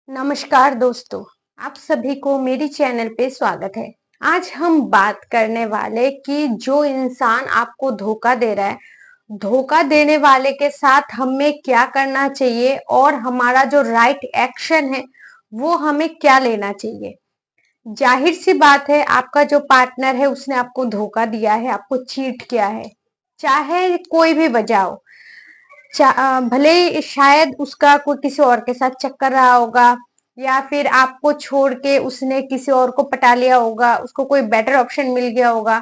नमस्कार दोस्तों, आप सभी को मेरी चैनल पे स्वागत है। आज हम बात करने वाले कि जो इंसान आपको धोखा दे रहा है, धोखा देने वाले के साथ हमें क्या करना चाहिए और हमारा जो राइट एक्शन है वो हमें क्या लेना चाहिए। जाहिर सी बात है, आपका जो पार्टनर है उसने आपको धोखा दिया है, आपको चीट किया है, चाहे कोई भी वजह हो। भले ही शायद उसका कोई किसी और के साथ चक्कर रहा होगा, या फिर आपको छोड़ के उसने किसी और को पटा लिया होगा, उसको कोई बेटर ऑप्शन मिल गया होगा,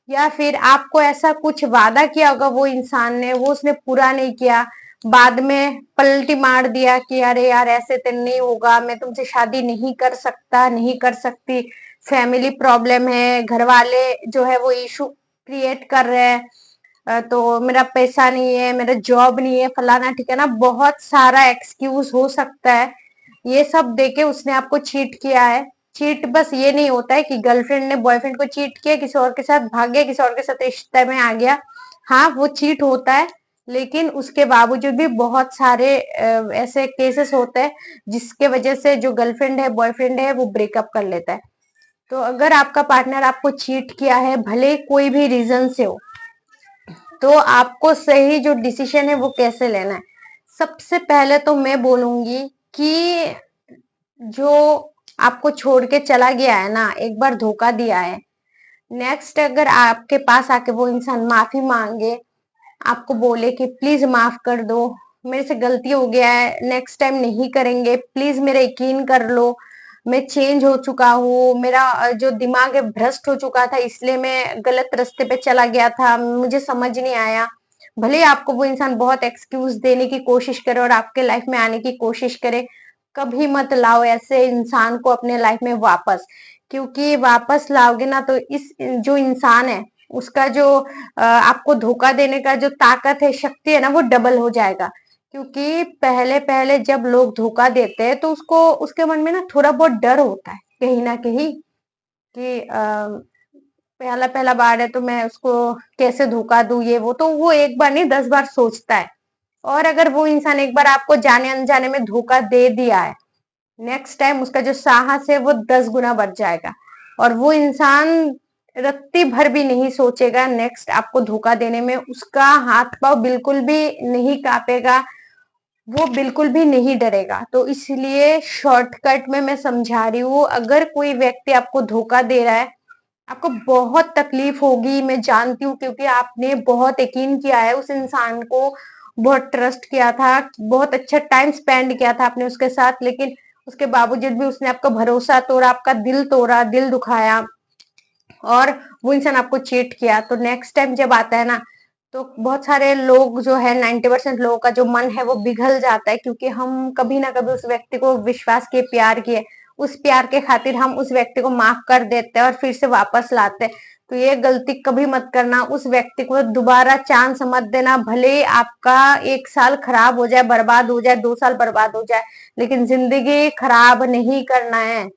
या फिर आपको ऐसा कुछ वादा किया होगा वो इंसान ने, वो उसने पूरा नहीं किया, बाद में पलटी मार दिया कि अरे यार ऐसे तो नहीं होगा, मैं तुमसे शादी नहीं कर सकता, नहीं कर सकती, फैमिली प्रॉब्लम है, घर वाले जो है वो इशू क्रिएट कर रहे हैं, तो मेरा पैसा नहीं है, मेरा जॉब नहीं है, फलाना ठीक है ना, बहुत सारा एक्सक्यूज हो सकता है। ये सब देके उसने आपको चीट किया है। चीट बस ये नहीं होता है कि गर्लफ्रेंड ने बॉयफ्रेंड को चीट किया, किसी और के साथ भाग गया, किसी और के साथ रिश्ते में आ गया। हाँ, वो चीट होता है, लेकिन उसके बावजूद भी बहुत सारे ऐसे केसेस होते हैं जिसके वजह से जो गर्लफ्रेंड है बॉयफ्रेंड है वो ब्रेकअप कर लेता है। तो अगर आपका पार्टनर आपको चीट किया है, भले कोई भी रीजन से हो, तो आपको सही जो डिसीजन है वो कैसे लेना है। सबसे पहले तो मैं बोलूंगी कि जो आपको छोड़ के चला गया है ना, एक बार धोखा दिया है, नेक्स्ट अगर आपके पास आके वो इंसान माफी मांगे, आपको बोले कि प्लीज माफ कर दो, मेरे से गलती हो गया है, नेक्स्ट टाइम नहीं करेंगे, प्लीज मेरा यकीन कर लो, मैं चेंज हो चुका हूँ, मेरा जो दिमाग है भ्रष्ट हो चुका था, इसलिए मैं गलत रास्ते पे चला गया था, मुझे समझ नहीं आया। भले ही आपको वो इंसान बहुत एक्सक्यूज देने की कोशिश करे और आपके लाइफ में आने की कोशिश करे, कभी मत लाओ ऐसे इंसान को अपने लाइफ में वापस। क्योंकि वापस लाओगे ना तो इस जो इंसान है उसका जो आपको धोखा देने का जो ताकत है, शक्ति है ना, वो डबल हो जाएगा। क्योंकि पहले पहले जब लोग धोखा देते हैं तो उसको उसके मन में ना थोड़ा बहुत डर होता है कहीं ना कहीं कि पहला पहला बार है तो मैं उसको कैसे धोखा दूं, ये वो, तो वो एक बार नहीं 10 बार सोचता है। और अगर वो इंसान एक बार आपको जाने अनजाने में धोखा दे दिया है, नेक्स्ट टाइम उसका जो साहस है वो 10 गुना बढ़ जाएगा। और वो इंसान रत्ती भर भी नहीं सोचेगा नेक्स्ट आपको धोखा देने में, उसका हाथ पांव बिल्कुल भी नहीं कांपेगा, वो बिल्कुल भी नहीं डरेगा। तो इसलिए शॉर्टकट में मैं समझा रही हूँ, अगर कोई व्यक्ति आपको धोखा दे रहा है, आपको बहुत तकलीफ होगी, मैं जानती हूँ, क्योंकि आपने बहुत यकीन किया है उस इंसान को, बहुत ट्रस्ट किया था, बहुत अच्छा टाइम स्पेंड किया था आपने उसके साथ, लेकिन उसके बावजूद भी उसने आपका भरोसा तोड़ा, आपका दिल तोड़ा, दिल दुखाया, और वो इंसान आपको चीट किया। तो नेक्स्ट टाइम जब आता है ना, तो बहुत सारे लोग जो है, 90% लोगों का जो मन है वो पिघल जाता है, क्योंकि हम कभी ना कभी उस व्यक्ति को विश्वास किए, प्यार किए, उस प्यार के खातिर हम उस व्यक्ति को माफ कर देते हैं और फिर से वापस लाते हैं। तो ये गलती कभी मत करना, उस व्यक्ति को दोबारा चांस मत देना। भले ही आपका 1 साल खराब हो जाए, बर्बाद हो जाए, 2 साल बर्बाद हो जाए, लेकिन जिंदगी खराब नहीं करना है,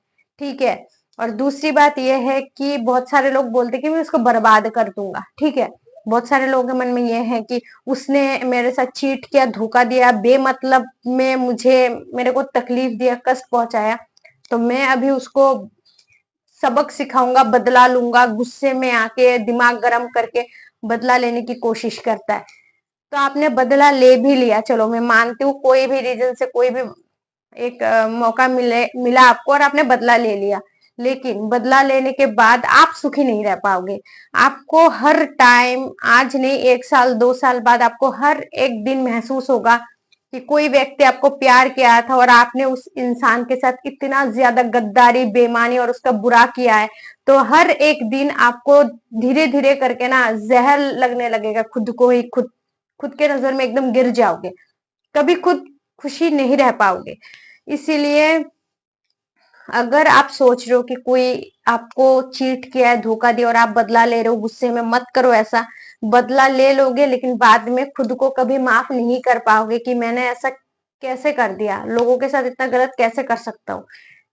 ठीक है। और दूसरी बात यह है कि बहुत सारे लोग बोलते हैं कि मैं उसको बर्बाद कर दूंगा, ठीक है। बहुत सारे लोगों के मन में यह है कि उसने मेरे साथ चीट किया, धोखा दिया, बेमतलब में मेरे को तकलीफ दिया, कष्ट पहुंचाया, तो मैं अभी उसको सबक सिखाऊंगा, बदला लूंगा, गुस्से में आके दिमाग गर्म करके बदला लेने की कोशिश करता है। तो आपने बदला ले भी लिया, चलो मैं मानती हूँ, कोई भी रीजन से कोई भी एक मौका मिला आपको और आपने बदला ले लिया, लेकिन बदला लेने के बाद आप सुखी नहीं रह पाओगे। आपको हर टाइम, आज नहीं 1 साल 2 साल बाद, आपको हर एक दिन महसूस होगा कि कोई व्यक्ति आपको प्यार किया था और आपने उस इंसान के साथ इतना ज्यादा गद्दारी, बेईमानी और उसका बुरा किया है। तो हर एक दिन आपको धीरे धीरे करके ना जहर लगने लगेगा, खुद को ही खुद खुद के नजर में एकदम गिर जाओगे, कभी खुद खुशी नहीं रह पाओगे। इसीलिए अगर आप सोच रहे हो कि कोई आपको चीट किया है, धोखा दिया और आप बदला ले रहे हो, गुस्से में मत करो ऐसा। बदला ले लोगे लेकिन बाद में खुद को कभी माफ नहीं कर पाओगे कि मैंने ऐसा कैसे कर दिया, लोगों के साथ इतना गलत कैसे कर सकता हूँ,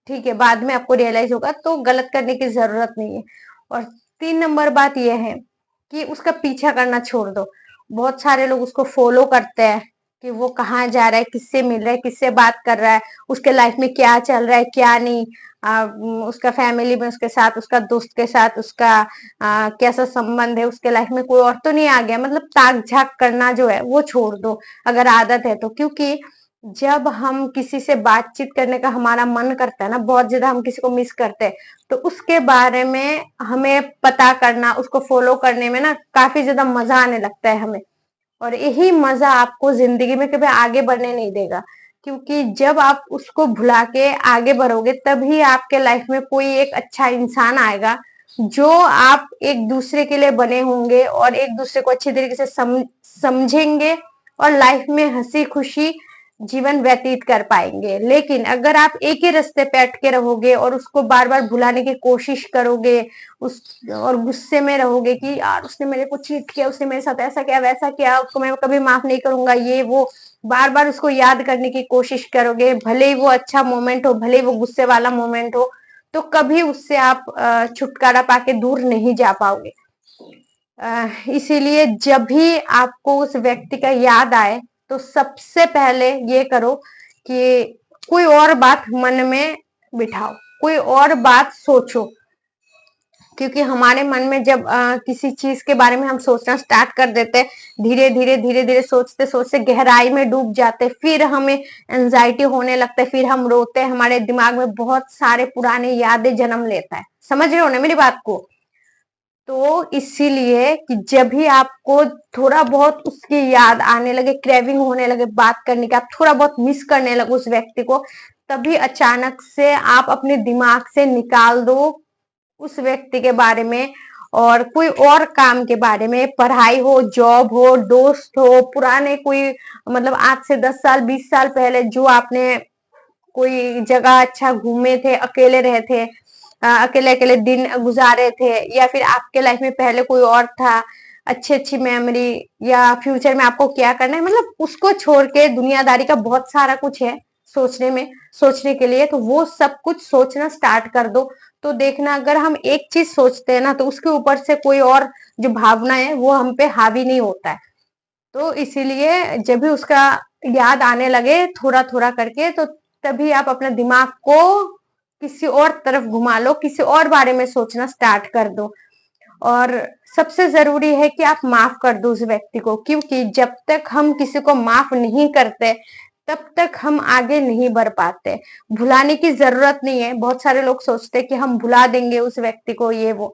ठीक है। बाद में आपको रियलाइज होगा, तो गलत करने की जरूरत नहीं है। और 3 नंबर बात यह है कि उसका पीछा करना छोड़ दो। बहुत सारे लोग उसको फॉलो करते हैं, कि वो कहाँ जा रहा है, किससे मिल रहा है, किससे बात कर रहा है, उसके लाइफ में क्या चल रहा है क्या नहीं, उसका फैमिली में उसके साथ, उसका दोस्त के साथ उसका कैसा संबंध है, उसके लाइफ में कोई और तो नहीं आ गया। मतलब ताक झाक करना जो है वो छोड़ दो अगर आदत है तो। क्योंकि जब हम किसी से बातचीत करने का हमारा मन करता है ना, बहुत ज्यादा हम किसी को मिस करते हैं, तो उसके बारे में हमें पता करना, उसको फॉलो करने में ना काफी ज्यादा मजा आने लगता है हमें। और यही मजा आपको जिंदगी में कभी आगे बढ़ने नहीं देगा। क्योंकि जब आप उसको भुला के आगे बढ़ोगे तभी आपके लाइफ में कोई एक अच्छा इंसान आएगा, जो आप एक दूसरे के लिए बने होंगे और एक दूसरे को अच्छी तरीके से समझेंगे और लाइफ में हंसी खुशी जीवन व्यतीत कर पाएंगे। लेकिन अगर आप एक ही रास्ते पे अटके रहोगे और उसको बार बार भुलाने की कोशिश करोगे, उस और गुस्से में रहोगे कि यार उसने मेरे को चीट किया, उसने मेरे साथ ऐसा किया वैसा किया, उसको मैं कभी माफ नहीं करूंगा, ये वो बार बार उसको याद करने की कोशिश करोगे, भले ही वो अच्छा मोमेंट हो, भले ही वो गुस्से वाला मोमेंट हो, तो कभी उससे आप छुटकारा पाके दूर नहीं जा पाओगे। इसीलिए जब भी आपको उस व्यक्ति का याद आए तो सबसे पहले ये करो कि कोई और बात मन में बिठाओ, कोई और बात सोचो। क्योंकि हमारे मन में जब किसी चीज के बारे में हम सोचना स्टार्ट कर देते हैं, धीरे धीरे सोचते सोचते गहराई में डूब जाते, फिर हमें एंजाइटी होने लगता है, फिर हम रोते हैं, हमारे दिमाग में बहुत सारे पुराने यादें जन्म लेता है। समझ रहे हो ना मेरी बात को? तो इसीलिए कि जब भी आपको थोड़ा बहुत उसकी याद आने लगे, क्रेविंग होने लगे बात करने की, आप थोड़ा बहुत मिस करने लगे उस व्यक्ति को, तभी अचानक से आप अपने दिमाग से निकाल दो उस व्यक्ति के बारे में और कोई और काम के बारे में, पढ़ाई हो, जॉब हो, दोस्त हो, पुराने कोई मतलब आज से 10 साल 20 साल पहले जो आपने कोई जगह अच्छा घूमे थे, अकेले रहे थे, अकेले अकेले दिन गुजारे थे, या फिर आपके लाइफ में पहले कोई और था, अच्छी अच्छी मेमोरी, या फ्यूचर में आपको क्या करना है, मतलब उसको छोड़ के दुनियादारी का बहुत सारा कुछ है सोचने में, सोचने के लिए। तो वो सब कुछ सोचना स्टार्ट कर दो। तो देखना अगर हम एक चीज सोचते हैं ना तो उसके ऊपर से कोई और जो भावना है वो हम पे हावी नहीं होता है। तो इसीलिए जब भी उसका याद आने लगे थोड़ा थोड़ा करके, तो तभी आप अपने दिमाग को किसी और तरफ घुमा लो, किसी और बारे में सोचना स्टार्ट कर दो। और सबसे जरूरी है कि आप माफ कर दो उस व्यक्ति को। क्योंकि जब तक हम किसी को माफ नहीं करते तब तक हम आगे नहीं बढ़ पाते। भुलाने की जरूरत नहीं है। बहुत सारे लोग सोचते हैं कि हम भुला देंगे उस व्यक्ति को, ये वो।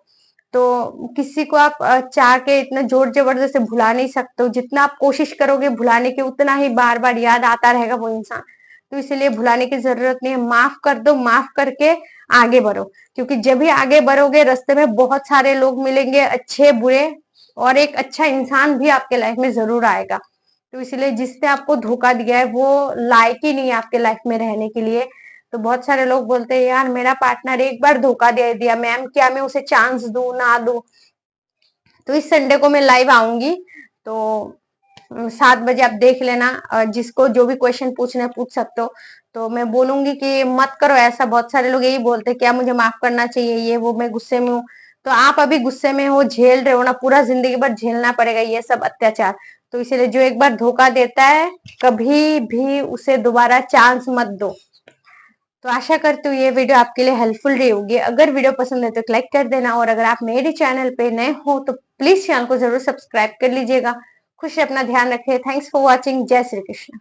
तो किसी को आप चाह के इतना जोर जबरदस्ती भुला नहीं सकते हो। जितना आप कोशिश करोगे भुलाने की, उतना ही बार बार याद आता रहेगा वो इंसान। तो इसलिए भुलाने की जरूरत नहीं है, माफ कर दो, माफ करके आगे बढ़ो। क्योंकि जब भी आगे बढ़ोगे रास्ते में बहुत सारे लोग मिलेंगे, अच्छे बुरे, और एक अच्छा इंसान भी आपके लाइफ में जरूर आएगा। तो इसलिए जिसने आपको धोखा दिया है वो लायक ही नहीं है आपके लाइफ में रहने के लिए। तो बहुत सारे लोग बोलते हैं यार मेरा पार्टनर एक बार धोखा दे दिया मैम, क्या मैं उसे चांस दूं ना दूं? तो इस संडे को मैं लाइव आऊंगी, तो 7 बजे आप देख लेना। जिसको जो भी क्वेश्चन पूछना है पूछ सकते हो। तो मैं बोलूंगी कि मत करो ऐसा। बहुत सारे लोग यही बोलते हैं क्या मुझे माफ करना चाहिए, ये वो, मैं गुस्से में हूँ। तो आप अभी गुस्से में हो, झेल रहे हो ना, पूरा जिंदगी भर झेलना पड़ेगा ये सब अत्याचार। तो इसीलिए जो एक बार धोखा देता है कभी भी उसे दोबारा चांस मत दो। तो आशा करती हूँ ये वीडियो आपके लिए हेल्पफुल रही होगी। अगर वीडियो पसंद है तो लाइक कर देना, और अगर आप मेरे चैनल पे नए हो तो प्लीज चैनल को जरूर सब्सक्राइब कर लीजिएगा। खुश अपना ध्यान रखें। Thanks for watching. जय श्री कृष्ण।